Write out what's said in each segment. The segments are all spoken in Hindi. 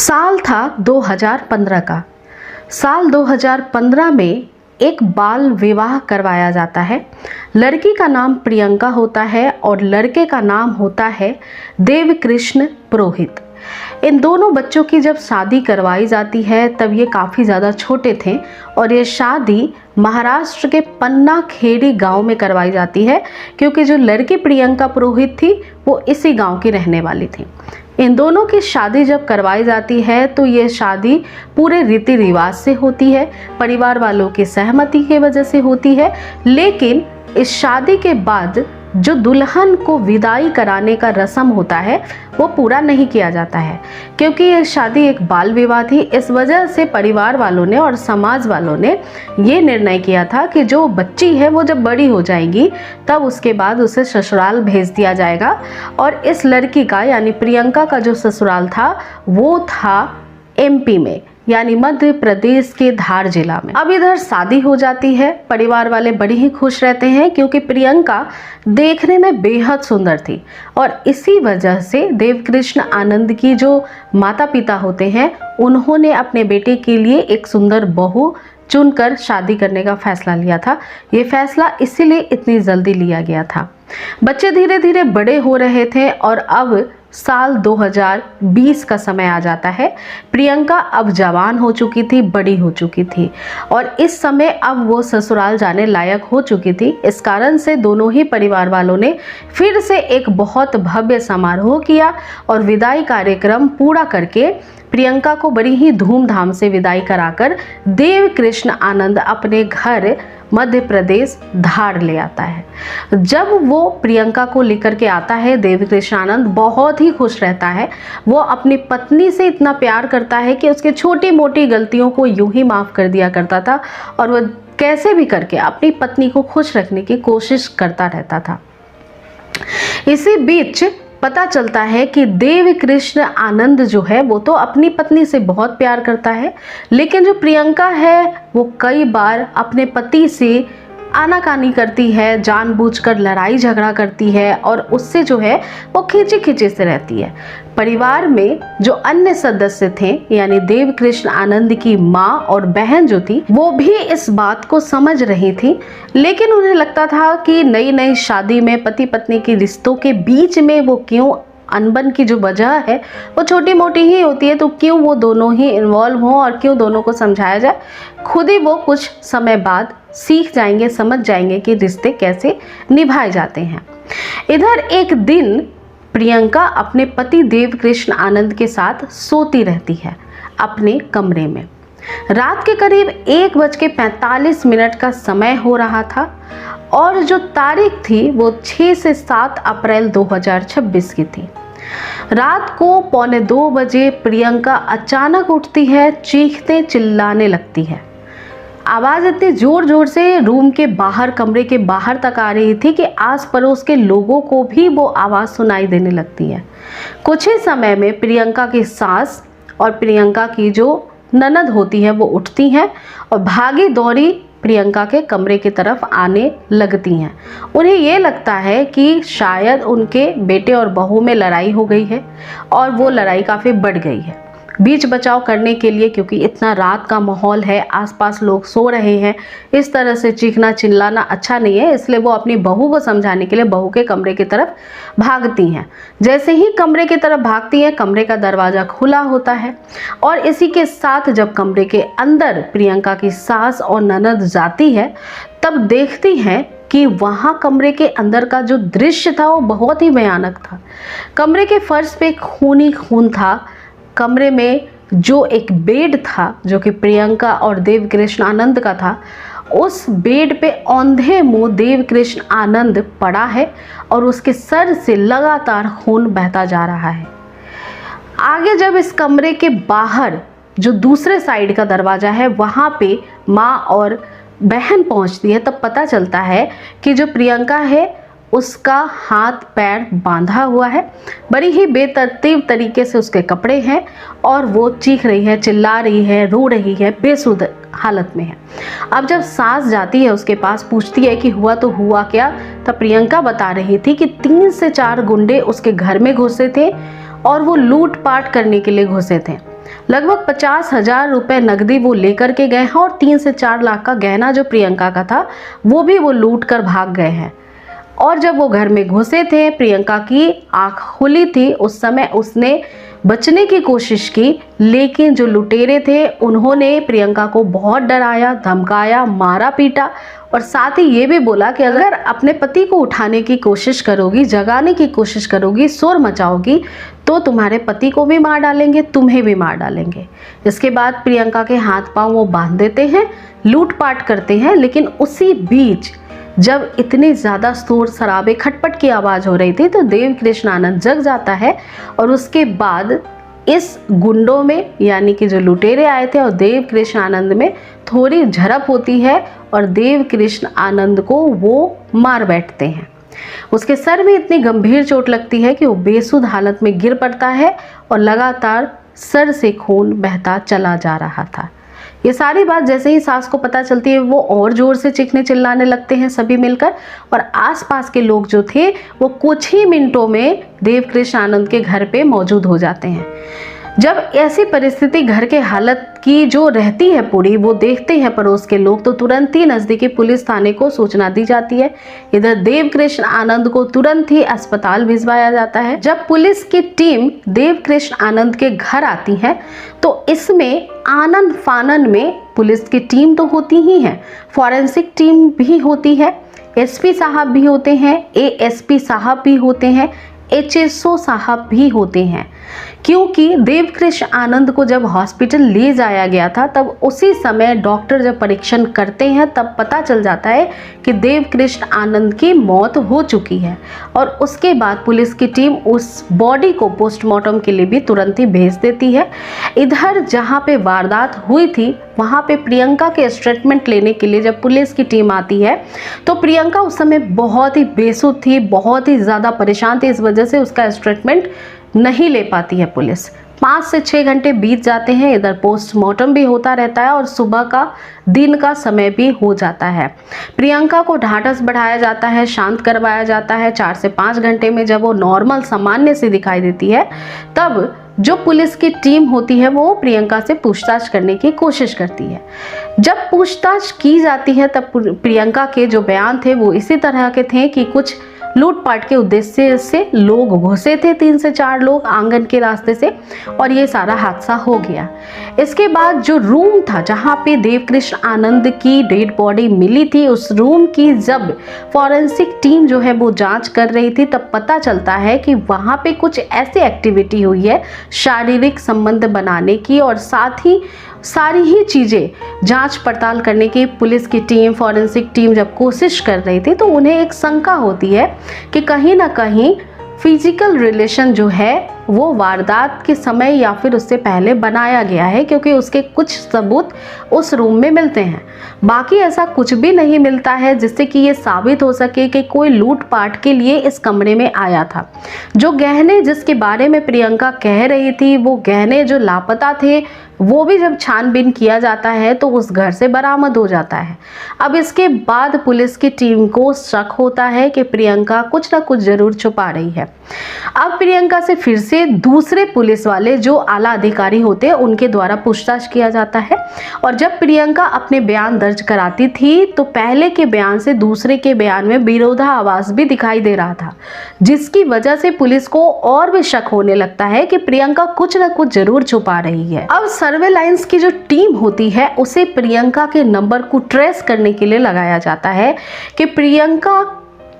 साल था 2015 का। साल 2015 में एक बाल विवाह करवाया जाता है। लड़की का नाम प्रियंका होता है और लड़के का नाम होता है देवकृष्ण पुरोहित। इन दोनों बच्चों की जब शादी करवाई जाती है तब ये काफ़ी ज़्यादा छोटे थे और ये शादी महाराष्ट्र के पन्ना खेड़ी गांव में करवाई जाती है, क्योंकि जो लड़की प्रियंका पुरोहित थी वो इसी गांव की रहने वाली थी। इन दोनों की शादी जब करवाई जाती है तो ये शादी पूरे रीति रिवाज से होती है, परिवार वालों की सहमति की वजह से होती है। लेकिन इस शादी के बाद जो दुल्हन को विदाई कराने का रस्म होता है वो पूरा नहीं किया जाता है, क्योंकि ये शादी एक बाल विवाह थी। इस वजह से परिवार वालों ने और समाज वालों ने ये निर्णय किया था कि जो बच्ची है वो जब बड़ी हो जाएगी तब उसके बाद उसे ससुराल भेज दिया जाएगा। और इस लड़की का यानी प्रियंका का जो ससुराल था वो था एमपी में, यानी मध्य प्रदेश के धार जिला में। अब इधर शादी हो जाती है, परिवार वाले बड़ी ही खुश रहते हैं क्योंकि प्रियंका देखने में बेहद सुंदर थी और इसी वजह से देवकृष्ण आनंद की जो माता पिता होते हैं उन्होंने अपने बेटे के लिए एक सुंदर बहू चुनकर शादी करने का फैसला लिया था। ये फैसला इसीलिए इतनी जल्दी लिया गया था। बच्चे धीरे धीरे बड़े हो रहे थे और अब साल 2020 का समय आ जाता है। प्रियंका अब जवान हो चुकी थी, बड़ी हो चुकी थी और इस समय अब वो ससुराल जाने लायक हो चुकी थी। इस कारण से दोनों ही परिवार वालों ने फिर से एक बहुत भव्य समारोह किया और विदाई कार्यक्रम पूरा करके प्रियंका को बड़ी ही धूमधाम से विदाई कराकर देवकृष्ण आनंद अपने घर मध्य प्रदेश धार ले आता है। जब वो प्रियंका को लेकर के आता है, देवकृष्ण आनंद बहुत ही खुश रहता है। वो अपनी पत्नी से इतना प्यार करता है कि उसके छोटी मोटी गलतियों को यूं ही माफ़ कर दिया करता था और वह कैसे भी करके अपनी पत्नी को खुश रखने की कोशिश करता रहता था। इसी बीच पता चलता है कि देवकृष्ण आनंद जो है वो तो अपनी पत्नी से बहुत प्यार करता है, लेकिन जो प्रियंका है वो कई बार अपने पति से आनाकानी करती है, जानबूझकर लड़ाई झगड़ा करती है और उससे जो है वो खींची खींची से रहती है। परिवार में जो अन्य सदस्य थे यानी देवकृष्ण आनंद की माँ और बहन जो थी वो भी इस बात को समझ रही थी, लेकिन उन्हें लगता था कि नई नई शादी में पति पत्नी के रिश्तों के बीच में वो क्यों अनबन की जो वजह है वो छोटी मोटी ही होती है, तो क्यों वो दोनों ही इन्वॉल्व हों और क्यों दोनों को समझाया जाए। खुद ही वो कुछ समय बाद सीख जाएंगे, समझ जाएंगे कि रिश्ते कैसे निभाए जाते हैं। इधर एक दिन प्रियंका अपने पति देवकृष्ण आनंद के साथ सोती रहती है अपने कमरे में। रात के करीब 1:45 का समय हो रहा था और जो तारीख थी वो 6 से 7 अप्रैल 2026 की थी। रात को 1:45 बजे प्रियंका अचानक उठती है, चीखते चिल्लाने लगती है। आवाज़ इतनी ज़ोर ज़ोर से रूम के बाहर, कमरे के बाहर तक आ रही थी कि आस पड़ोस के लोगों को भी वो आवाज़ सुनाई देने लगती है। कुछ ही समय में प्रियंका की सास और प्रियंका की जो ननद होती है वो उठती हैं और भागी दौड़ी प्रियंका के कमरे की तरफ आने लगती हैं। उन्हें ये लगता है कि शायद उनके बेटे और बहू में लड़ाई हो गई है और वो लड़ाई काफ़ी बढ़ गई है। बीच बचाव करने के लिए, क्योंकि इतना रात का माहौल है, आसपास लोग सो रहे हैं, इस तरह से चीखना चिल्लाना अच्छा नहीं है, इसलिए वो अपनी बहू को समझाने के लिए बहू के कमरे की तरफ भागती हैं। जैसे ही कमरे की तरफ भागती हैं, कमरे का दरवाज़ा खुला होता है और इसी के साथ जब कमरे के अंदर प्रियंका की सास और ननद जाती है तब देखती हैं कि वहाँ कमरे के अंदर का जो दृश्य था वो बहुत ही भयानक था। कमरे के फर्श पे खून ही खून था। कमरे में जो एक बेड था जो कि प्रियंका और देवकृष्ण आनंद का था, उस बेड पे औंधे मुंह देवकृष्ण आनंद पड़ा है और उसके सर से लगातार खून बहता जा रहा है। आगे जब इस कमरे के बाहर जो दूसरे साइड का दरवाज़ा है वहाँ पे माँ और बहन पहुँचती है तब पता चलता है कि जो प्रियंका है उसका हाथ पैर बांधा हुआ है, बड़ी ही बेतरतीब तरीके से उसके कपड़े हैं और वो चीख रही है, चिल्ला रही है, रो रही है, बेसुध हालत में है। अब जब सास जाती है उसके पास, पूछती है कि हुआ तो हुआ क्या, तब प्रियंका बता रही थी कि 3 से 4 गुंडे उसके घर में घुसे थे और वो लूटपाट करने के लिए घुसे थे। लगभग 50,000 रुपए नकदी वो लेकर के गए हैं और 3 से 4 लाख का गहना जो प्रियंका का था वो भी वो लूट कर भाग गए हैं। और जब वो घर में घुसे थे, प्रियंका की आंख खुली थी, उस समय उसने बचने की कोशिश की, लेकिन जो लुटेरे थे उन्होंने प्रियंका को बहुत डराया, धमकाया, मारा पीटा और साथ ही ये भी बोला कि अगर अपने पति को उठाने की कोशिश करोगी, जगाने की कोशिश करोगी, शोर मचाओगी तो तुम्हारे पति को भी मार डालेंगे, तुम्हें भी मार डालेंगे। इसके बाद प्रियंका के हाथ पांव वो बांध देते हैं, लूटपाट करते हैं। लेकिन उसी बीच जब इतनी ज़्यादा शोर शराबे, खटपट की आवाज़ हो रही थी तो देव कृष्ण आनंद जग जाता है और उसके बाद इस गुंडों में, यानी कि जो लुटेरे आए थे और देव कृष्ण आनंद में थोड़ी झड़प होती है और देव कृष्ण आनंद को वो मार बैठते हैं। उसके सर में इतनी गंभीर चोट लगती है कि वो बेसुध हालत में गिर पड़ता है और लगातार सर से खून बहता चला जा रहा था। ये सारी बात जैसे ही सास को पता चलती है वो और जोर से चीखने चिल्लाने लगते हैं सभी मिलकर, और आसपास के लोग जो थे वो कुछ ही मिनटों में देव कृष्ण आनंद के घर पे मौजूद हो जाते हैं। जब ऐसी परिस्थिति घर के हालत की जो रहती है पूरी, वो देखते हैं पड़ोस के लोग तो तुरंत ही नज़दीकी पुलिस थाने को सूचना दी जाती है। इधर देव कृष्ण आनंद को तुरंत ही अस्पताल भिजवाया जाता है। जब पुलिस की टीम देव कृष्ण आनंद के घर आती है तो इसमें आनन फानन में पुलिस की टीम तो होती ही है, फॉरेंसिक टीम भी होती है, एसपी साहब भी होते हैं, एएसपी साहब भी होते हैं, एचएसओ साहब भी होते हैं। क्योंकि देव कृष्ण आनंद को जब हॉस्पिटल ले जाया गया था तब उसी समय डॉक्टर जब परीक्षण करते हैं तब पता चल जाता है कि देव कृष्ण आनंद की मौत हो चुकी है और उसके बाद पुलिस की टीम उस बॉडी को पोस्टमार्टम के लिए भी तुरंत ही भेज देती है। इधर जहाँ पे वारदात हुई थी वहाँ पे प्रियंका के स्टेटमेंट लेने के लिए जब पुलिस की टीम आती है तो प्रियंका उस समय बहुत ही बेसुध थी, बहुत ही ज़्यादा परेशान थी, इस वजह से उसका स्टेटमेंट नहीं ले पाती है पुलिस। 5 से 6 घंटे बीत जाते हैं। इधर पोस्टमार्टम भी होता रहता है और सुबह का दिन का समय भी हो जाता है। प्रियंका को ढाढ़स बढ़ाया जाता है, शांत करवाया जाता है। 4 से 5 घंटे में जब वो नॉर्मल सामान्य से दिखाई देती है तब जो पुलिस की टीम होती है वो प्रियंका से पूछताछ करने की कोशिश करती है। जब पूछताछ की जाती है तब प्रियंका के जो बयान थे वो इसी तरह के थे कि कुछ लूटपाट के उद्देश्य से लोग घुसे थे, 3 से 4 लोग आंगन के रास्ते से, और ये सारा हादसा हो गया। इसके बाद जो रूम था जहाँ पे देव कृष्ण आनंद की डेड बॉडी मिली थी, उस रूम की जब फॉरेंसिक टीम जो है वो जांच कर रही थी तब पता चलता है कि वहाँ पे कुछ ऐसी एक्टिविटी हुई है शारीरिक संबंध बनाने की, और साथ ही सारी ही चीज़ें जांच पड़ताल करने की पुलिस की टीम, फॉरेंसिक टीम जब कोशिश कर रही थी तो उन्हें एक शंका होती है कि कहीं ना कहीं फिजिकल रिलेशन जो है वो वारदात के समय या फिर उससे पहले बनाया गया है, क्योंकि उसके कुछ सबूत उस रूम में मिलते हैं। बाकी ऐसा कुछ भी नहीं मिलता है जिससे कि ये साबित हो सके कि कोई लूटपाट के लिए इस कमरे में आया था। जो गहने जिसके बारे में प्रियंका कह रही थी, वो गहने जो लापता थे वो भी जब छानबीन किया जाता है तो उस घर से बरामद हो जाता है। अब इसके बाद पुलिस की टीम को शक होता है कि प्रियंका कुछ ना कुछ जरूर छुपा रही है। अब प्रियंका से फिर से दूसरे पुलिस वाले जो आला अधिकारी होते हैं उनके द्वारा पूछताछ किया जाता है, और जब प्रियंका अपने बयान दर्ज कराती थी तो पहले के बयान से दूसरे के बयान में विरोधाभास भी दिखाई दे रहा था, जिसकी वजह से पुलिस को और भी शक होने लगता है कि प्रियंका कुछ ना कुछ जरूर छुपा रही है। अब सर्वेलाइंस की जो टीम होती है उसे प्रियंका के नंबर को ट्रेस करने के लिए लगाया जाता है कि प्रियंका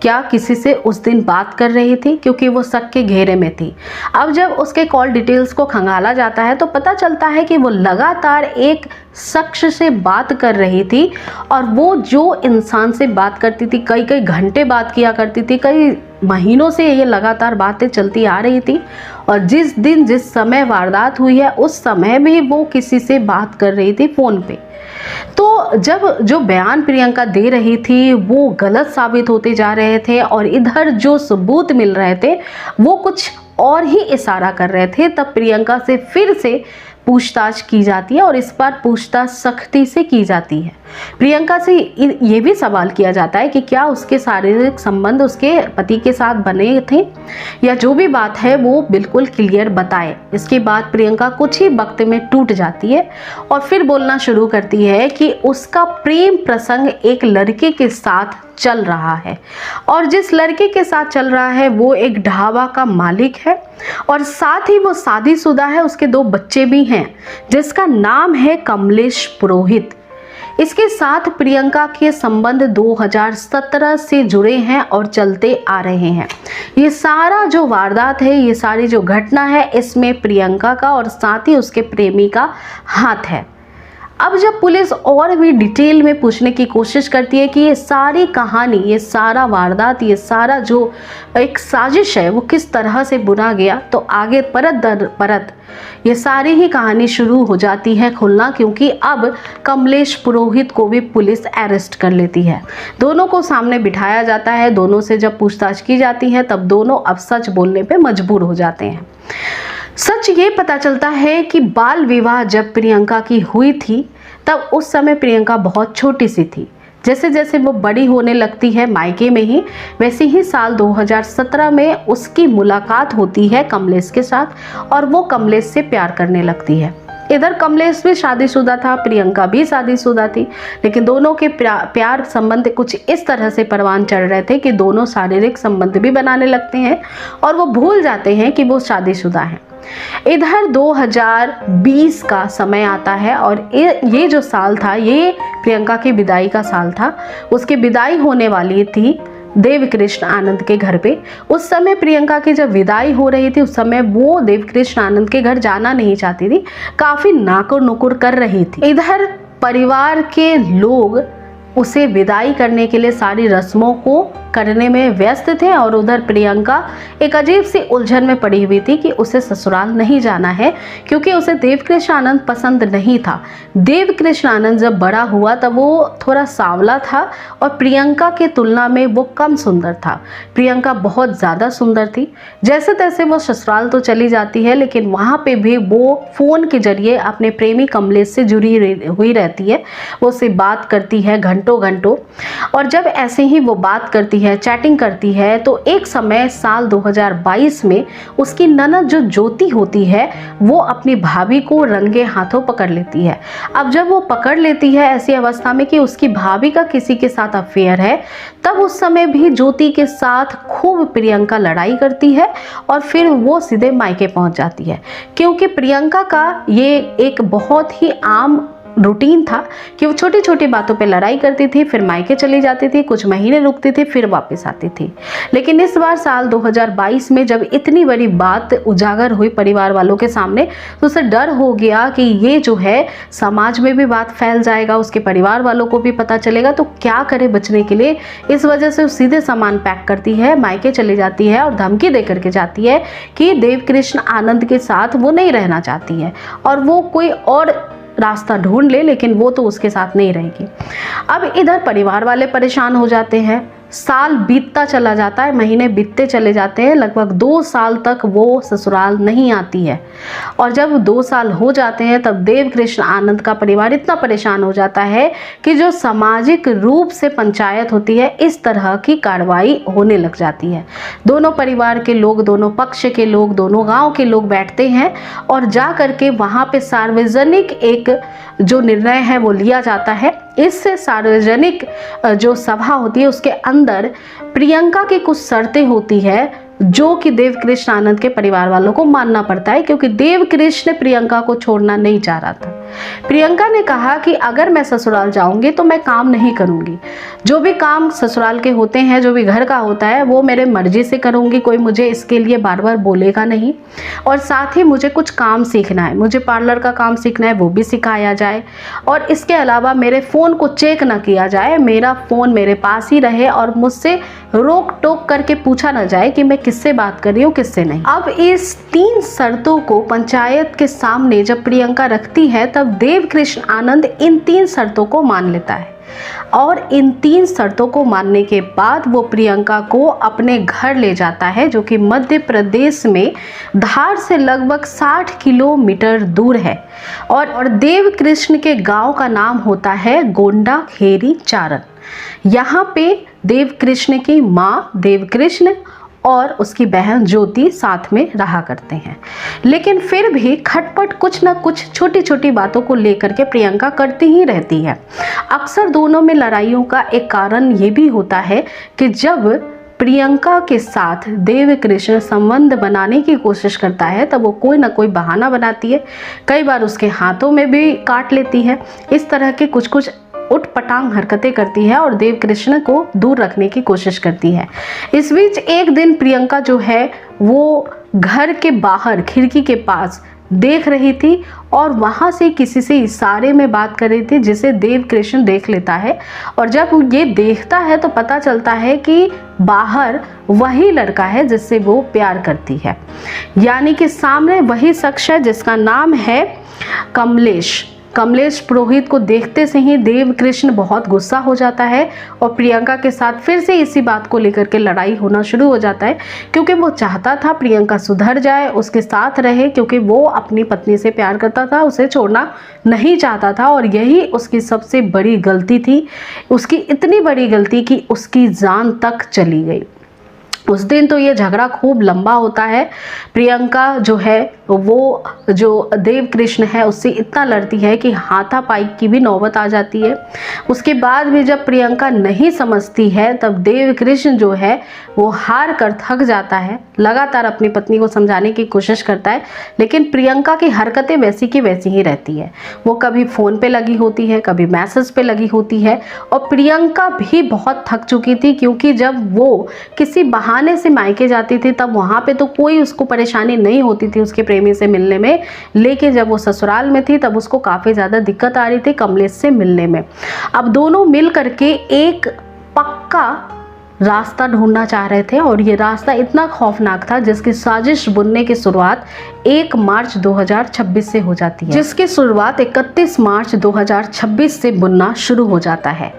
क्या किसी से उस दिन बात कर रही थी, क्योंकि वो शक के घेरे में थी। अब जब उसके कॉल डिटेल्स को खंगाला जाता है तो पता चलता है कि वो लगातार एक शख्स से बात कर रही थी, और वो जो इंसान से बात करती थी कई कई घंटे बात किया करती थी, कई महीनों से ये लगातार बातें चलती आ रही थी, और जिस दिन जिस समय वारदात हुई है उस समय भी वो किसी से बात कर रही थी फ़ोन पे। तो जब जो बयान प्रियंका दे रही थी वो गलत साबित होते जा रहे थे और इधर जो सबूत मिल रहे थे वो कुछ और ही इशारा कर रहे थे, तब प्रियंका से फिर से पूछताछ की जाती है और इस बार पूछताछ सख्ती से की जाती है। प्रियंका से ये भी सवाल किया जाता है कि क्या उसके शारीरिक संबंध उसके पति के साथ बने थे, या जो भी बात है वो बिल्कुल क्लियर बताए। इसके बाद प्रियंका कुछ ही वक्त में टूट जाती है और फिर बोलना शुरू करती है कि उसका प्रेम प्रसंग एक लड़के के साथ चल रहा है और जिस लड़के के साथ चल रहा है वो एक ढाबा का मालिक है और साथ ही वो शादीशुदा है। उसके 2 बच्चे भी हैं जिसका नाम है कमलेश पुरोहित। इसके साथ प्रियंका के संबंध 2017 से जुड़े हैं और चलते आ रहे हैं। ये सारा जो वारदात है, ये सारी जो घटना है, इसमें प्रियंका का और साथ ही उसके प्रेमी का हाथ है। अब जब पुलिस और भी डिटेल में पूछने की कोशिश करती है कि ये सारी कहानी, ये सारा वारदात, ये सारा जो एक साजिश है वो किस तरह से बुना गया, तो आगे परत दर परत ये सारी ही कहानी शुरू हो जाती है खुलना, क्योंकि अब कमलेश पुरोहित को भी पुलिस अरेस्ट कर लेती है। दोनों को सामने बिठाया जाता है। दोनों से जब पूछताछ की जाती है तब दोनों अब सच बोलने पे मजबूर हो जाते हैं। सच ये पता चलता है कि बाल विवाह जब प्रियंका की हुई थी तब उस समय प्रियंका बहुत छोटी सी थी। जैसे जैसे वो बड़ी होने लगती है मायके में ही, वैसे ही साल 2017 में उसकी मुलाकात होती है कमलेश के साथ और वो कमलेश से प्यार करने लगती है। इधर कमलेश भी शादीशुदा था, प्रियंका भी शादीशुदा थी, लेकिन दोनों के प्यार संबंध कुछ इस तरह से परवान चढ़ रहे थे कि दोनों शारीरिक संबंध भी बनाने लगते हैं और वो भूल जाते हैं कि वो शादीशुदा हैं। इधर 2020 का समय आता है और ये जो साल था ये प्रियंका की विदाई का साल था। उसकी विदाई होने वाली थी देवकृष्ण आनंद के घर पे। उस समय प्रियंका की जब विदाई हो रही थी उस समय वो देवकृष्ण आनंद के घर जाना नहीं चाहती थी, काफ़ी नाकुर नुकुर कर रही थी। इधर परिवार के लोग उसे विदाई करने के लिए सारी रस्मों को करने में व्यस्त थे और उधर प्रियंका एक अजीब सी उलझन में पड़ी हुई थी कि उसे ससुराल नहीं जाना है, क्योंकि उसे देवकृष्ण आनंद पसंद नहीं था। देवकृष्ण आनंद जब बड़ा हुआ तब वो थोड़ा सांवला था और प्रियंका के तुलना में वो कम सुंदर था। प्रियंका बहुत ज़्यादा सुंदर थी। जैसे तैसे वो ससुराल तो चली जाती है, लेकिन वहाँ पे भी वो फ़ोन के जरिए अपने प्रेमी कमलेश से जुड़ी हुई रहती है। वो उससे बात करती है घंटों घंटों, और जब ऐसे ही वो बात करती है, चैटिंग करती है, तो एक समय साल 2022 में उसकी ननद जो ज्योति होती है वो अपनी भाभी को रंगे हाथों पकड़ लेती है। अब जब वो पकड़ लेती है ऐसी अवस्था में कि उसकी भाभी का किसी के साथ अफेयर है, तब उस समय भी ज्योति के साथ खूब प्रियंका लड़ाई करती है और फिर वो सीधे मायके पहुंच जाती है, क्योंकि प्रियंका का ये एक बहुत ही आम रूटीन था कि वो छोटी छोटी बातों पे लड़ाई करती थी, फिर मायके चली जाती थी, कुछ महीने रुकती थी, फिर वापस आती थी। लेकिन इस बार साल 2022 में जब इतनी बड़ी बात उजागर हुई परिवार वालों के सामने, तो उसे डर हो गया कि ये जो है समाज में भी बात फैल जाएगा, उसके परिवार वालों को भी पता चलेगा, तो क्या करे बचने के लिए। इस वजह से वो सीधे सामान पैक करती है, मायके चली जाती है और धमकी दे करके जाती है कि देवकृष्ण आनंद के साथ वो नहीं रहना चाहती है और वो कोई और रास्ता ढूंढ ले, लेकिन वो तो उसके साथ नहीं रहेगी। अब इधर परिवार वाले परेशान हो जाते हैं। साल बीतता चला जाता है, महीने बीतते चले जाते हैं, लगभग 2 साल तक वो ससुराल नहीं आती है। और जब 2 साल हो जाते हैं तब देवकृष्ण आनंद का परिवार इतना परेशान हो जाता है कि जो सामाजिक रूप से पंचायत होती है इस तरह की कार्रवाई होने लग जाती है। दोनों परिवार के लोग, दोनों पक्ष के लोग, दोनों गांव के लोग बैठते हैं और जा करके वहाँ पे सार्वजनिक एक जो निर्णय है वो लिया जाता है। इस सार्वजनिक जो सभा होती है उसके अंदर प्रियंका की कुछ शर्तें होती है जो कि देवकृष्ण आनंद के परिवार वालों को मानना पड़ता है, क्योंकि देवकृष्ण प्रियंका को छोड़ना नहीं चाह रहा था। प्रियंका ने कहा कि अगर मैं ससुराल जाऊंगी तो मैं काम नहीं करूंगी, जो भी काम ससुराल के होते हैं, जो भी घर का होता है वो मेरे मर्जी से करूंगी, कोई मुझे इसके लिए बार बार बोलेगा नहीं। और साथ ही मुझे कुछ काम सीखना है, मुझे पार्लर का काम सीखना है, वो भी सिखाया जाए। और इसके अलावा मेरे फ़ोन को चेक ना किया जाए, मेरा फ़ोन मेरे पास ही रहे और मुझसे रोक टोक करके पूछा ना जाए कि मैं किससे बात कर रही हूँ किससे नहीं। अब इस 3 शर्तों को पंचायत के सामने जब प्रियंका रखती है तब तब देव कृष्ण आनंद इन 3 शर्तों को मान लेता है और इन 3 शर्तों को मानने के बाद वो प्रियंका को अपने घर ले जाता है, जो कि मध्य प्रदेश में धार से लगभग 60 किलोमीटर दूर है। और देव कृष्ण के गांव का नाम होता है गोंडा खेरी चारण। यहाँ पे देव कृष्ण की माँ देव कृष्ण और उसकी बहन ज्योति साथ में रहा करते हैं। लेकिन फिर भी खटपट कुछ ना कुछ छोटी छोटी बातों को लेकर के प्रियंका करती ही रहती है। अक्सर दोनों में लड़ाइयों का एक कारण ये भी होता है कि जब प्रियंका के साथ देव कृष्ण संबंध बनाने की कोशिश करता है तब वो कोई ना कोई बहाना बनाती है, कई बार उसके हाथों में भी काट लेती है। इस तरह के कुछ कुछ उटपटांग हरकतें करती है और देव कृष्ण को दूर रखने की कोशिश करती है। इस बीच एक दिन प्रियंका जो है वो घर के बाहर खिड़की के पास देख रही थी और वहाँ से किसी से इशारे में बात कर रही थी, जिसे देव कृष्ण देख लेता है। और जब ये देखता है तो पता चलता है कि बाहर वही लड़का है जिससे वो प्यार करती है, यानी कि सामने वही शख्स है जिसका नाम है कमलेश पुरोहित को देखते से ही देव कृष्ण बहुत गुस्सा हो जाता है और प्रियंका के साथ फिर से इसी बात को लेकर के लड़ाई होना शुरू हो जाता है, क्योंकि वो चाहता था प्रियंका सुधर जाए, उसके साथ रहे, क्योंकि वो अपनी पत्नी से प्यार करता था, उसे छोड़ना नहीं चाहता था। और यही उसकी सबसे बड़ी गलती थी, उसकी इतनी बड़ी गलती कि उसकी जान तक चली गई। उस दिन तो ये झगड़ा खूब लंबा होता है। प्रियंका जो है वो जो देव कृष्ण है उससे इतना लड़ती है कि हाथापाई की भी नौबत आ जाती है। उसके बाद भी जब प्रियंका नहीं समझती है तब देव कृष्ण जो है वो हार कर थक जाता है, लगातार अपनी पत्नी को समझाने की कोशिश करता है, लेकिन प्रियंका की हरकतें वैसी की वैसी ही रहती है। वो कभी फ़ोन पे लगी होती है, कभी मैसेज पे लगी होती है। और प्रियंका भी बहुत थक चुकी थी, क्योंकि जब वो किसी बहाने से मायके जाती थी तब वहाँ पे तो कोई उसको परेशानी नहीं होती थी उसके प्रेमी से मिलने में, लेकिन जब वो ससुराल में थी तब उसको काफ़ी ज़्यादा दिक्कत आ रही थी कमलेश से मिलने में। अब दोनों मिल करके एक पक्का रास्ता ढूंढना चाह रहे थे और ये रास्ता इतना खौफनाक था जिसकी साजिश बुनने की शुरुआत 1 मार्च 2026 से हो जाती है, जिसकी शुरुआत 31 मार्च 2026 से बुनना शुरू हो जाता है।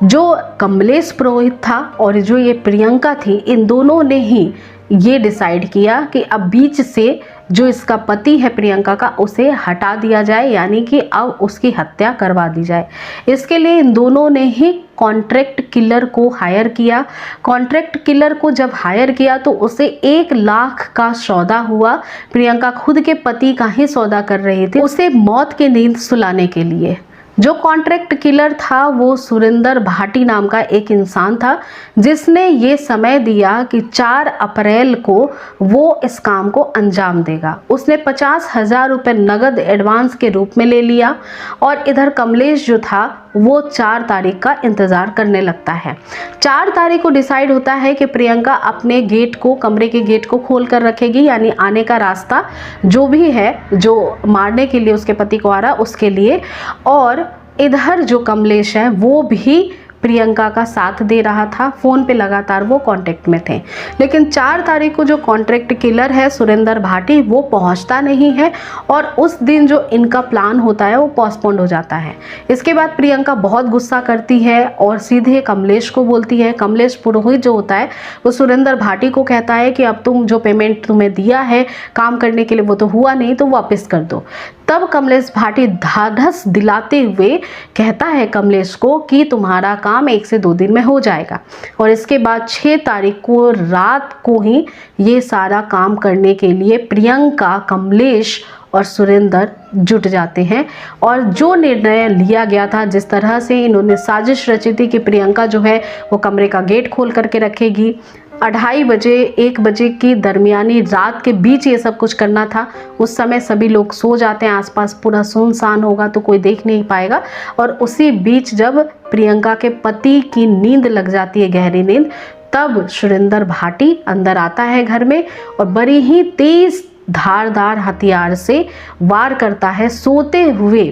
जो कमलेश पुरोहित था और जो ये प्रियंका थी, इन दोनों ने ही ये डिसाइड किया कि अब बीच से जो इसका पति है प्रियंका का उसे हटा दिया जाए, यानी कि अब उसकी हत्या करवा दी जाए। इसके लिए इन दोनों ने ही कॉन्ट्रैक्ट किलर को हायर किया। कॉन्ट्रैक्ट किलर को जब हायर किया तो उसे 1 लाख का सौदा हुआ। प्रियंका खुद के पति का ही सौदा कर रही थी उसे मौत की नींद सुलाने के लिए। जो कॉन्ट्रैक्ट किलर था वो सुरेंद्र भाटी नाम का एक इंसान था, जिसने ये समय दिया कि 4 अप्रैल को वो इस काम को अंजाम देगा। उसने 50,000 रुपये नगद एडवांस के रूप में ले लिया और इधर कमलेश जो था वो 4 तारीख का इंतज़ार करने लगता है। 4 तारीख को डिसाइड होता है कि प्रियंका अपने गेट को, कमरे के गेट को खोल कर रखेगी, यानी आने का रास्ता जो भी है, जो मारने के लिए उसके पति को आ रहा उसके लिए। और इधर जो कमलेश है वो भी प्रियंका का साथ दे रहा था, फ़ोन पे लगातार वो कांटेक्ट में थे। लेकिन 4 तारीख को जो कॉन्ट्रैक्ट किलर है सुरेंद्र भाटी वो पहुंचता नहीं है और उस दिन जो इनका प्लान होता है वो पोस्टपोन्ड हो जाता है। इसके बाद प्रियंका बहुत गुस्सा करती है और सीधे कमलेश को बोलती है। कमलेश पुरोहित जो होता है वो सुरेंद्र भाटी को कहता है कि अब तुम जो पेमेंट तुम्हें दिया है काम करने के लिए वो तो हुआ नहीं, तो वापस कर दो। तब कमलेश भाटी ढाढ़स दिलाते हुए कहता है कमलेश को कि तुम्हारा काम 1 से 2 दिन में हो जाएगा। और इसके बाद 6 तारीख को रात को ही ये सारा काम करने के लिए प्रियंका, कमलेश और सुरेंद्र जुट जाते हैं। और जो निर्णय लिया गया था, जिस तरह से इन्होंने साजिश रची थी कि प्रियंका जो है वो कमरे का गेट खोल करके रखेगी, 2:30 बजे 1 बजे की दरमियानी रात के बीच ये सब कुछ करना था। उस समय सभी लोग सो जाते हैं, आसपास पूरा सुनसान होगा तो कोई देख नहीं पाएगा। और उसी बीच जब प्रियंका के पति की नींद लग जाती है, गहरी नींद, तब सुरेंद्र भाटी अंदर आता है घर में और बड़ी ही तेज धारदार हथियार से वार करता है सोते हुए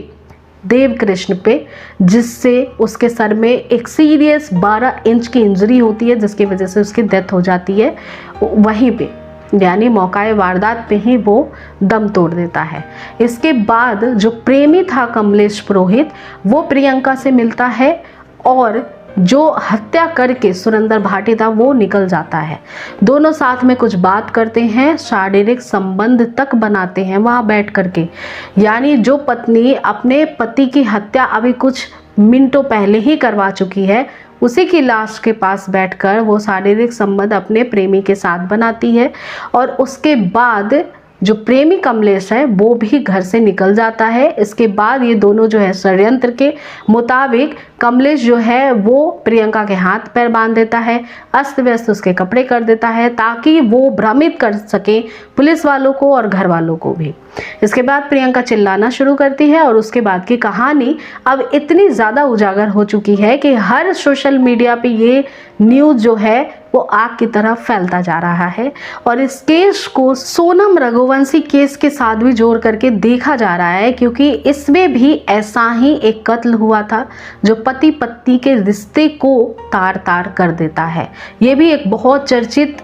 देव कृष्ण पे, जिससे उसके सर में एक सीरियस 12 इंच की इंजरी होती है, जिसकी वजह से उसकी डेथ हो जाती है वहीं पे। यानी मौकाए वारदात पे ही वो दम तोड़ देता है। इसके बाद जो प्रेमी था कमलेश पुरोहित, वो प्रियंका से मिलता है और जो हत्या करके सुरेंद्र भाटी था वो निकल जाता है। दोनों साथ में कुछ बात करते हैं, शारीरिक संबंध तक बनाते हैं वहाँ बैठ करके। यानी जो पत्नी अपने पति की हत्या अभी कुछ मिनटों पहले ही करवा चुकी है, उसी की लाश के पास बैठकर वो शारीरिक संबंध अपने प्रेमी के साथ बनाती है। और उसके बाद जो प्रेमी कमलेश है वो भी घर से निकल जाता है। इसके बाद ये दोनों जो है षड्यंत्र के मुताबिक कमलेश जो है वो प्रियंका के हाथ पैर बांध देता है, अस्त व्यस्त उसके कपड़े कर देता है ताकि वो भ्रमित कर सके पुलिस वालों को और घर वालों को भी। इसके बाद प्रियंका चिल्लाना शुरू करती है और उसके बाद की कहानी अब इतनी ज़्यादा उजागर हो चुकी है कि हर सोशल मीडिया पे ये न्यूज़ जो है वो आग की तरह फैलता जा रहा है। और इस केस को सोनम रघुवंशी केस के साथ भी जोड़ करके देखा जा रहा है, क्योंकि इसमें भी ऐसा ही एक कत्ल हुआ था जो पति पत्नी के रिश्ते को तार तार कर देता है। ये भी एक बहुत चर्चित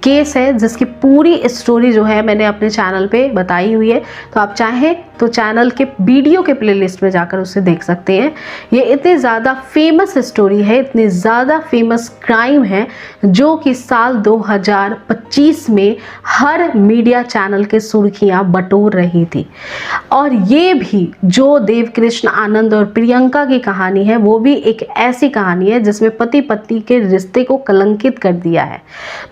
केस है जिसकी पूरी स्टोरी जो है मैंने अपने चैनल पे बताई हुई है, तो आप चाहें तो चैनल के वीडियो के प्लेलिस्ट में जाकर उसे देख सकते हैं। ये इतनी ज़्यादा फेमस स्टोरी है, इतनी ज़्यादा फेमस क्राइम है जो कि साल 2025 में हर मीडिया चैनल के सुर्खियां बटोर रही थी। और ये भी जो देवकृष्ण आनंद और प्रियंका की कहानी है वो भी एक ऐसी कहानी है जिसमें पति पत्नी के रिश्ते को कलंकित कर दिया है।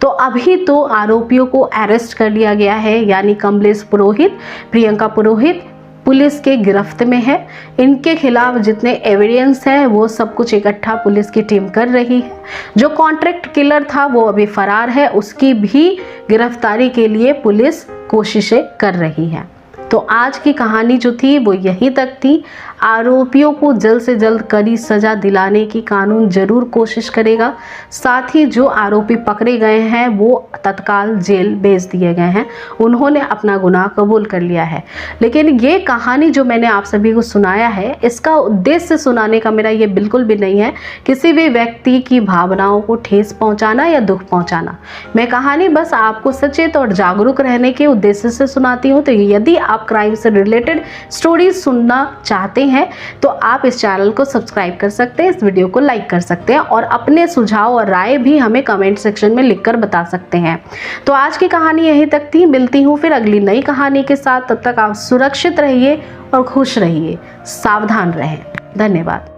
तो अभी तो आरोपियों को अरेस्ट कर लिया गया है, यानी कमलेश पुरोहित, प्रियंका पुरोहित पुलिस के गिरफ्त में है। इनके खिलाफ जितने एविडेंस है वो सब कुछ इकट्ठा पुलिस की टीम कर रही है। जो कॉन्ट्रैक्ट किलर था वो अभी फरार है, उसकी भी गिरफ्तारी के लिए पुलिस कोशिशें कर रही है। तो आज की कहानी जो थी वो यहीं तक थी। आरोपियों को जल्द से जल्द कड़ी सजा दिलाने की कानून जरूर कोशिश करेगा। साथ ही जो आरोपी पकड़े गए हैं वो तत्काल जेल भेज दिए गए हैं, उन्होंने अपना गुनाह कबूल कर लिया है। लेकिन ये कहानी जो मैंने आप सभी को सुनाया है, इसका उद्देश्य सुनाने का मेरा ये बिल्कुल भी नहीं है किसी भी व्यक्ति की भावनाओं को ठेस पहुँचाना या दुख पहुँचाना। मैं कहानी बस आपको सचेत और जागरूक रहने के उद्देश्य से सुनाती हूँ। तो यदि आप क्राइम से रिलेटेड स्टोरीज सुनना चाहते हैं तो आप इस चैनल को सब्सक्राइब कर सकते हैं, इस वीडियो को लाइक कर सकते हैं और अपने सुझाव और राय भी हमें कमेंट सेक्शन में लिखकर बता सकते हैं। तो आज की कहानी यहीं तक थी। मिलती हूँ फिर अगली नई कहानी के साथ। तब तक आप सुरक्षित रहिए और खुश रहिए, सावधान रहें। धन्यवाद।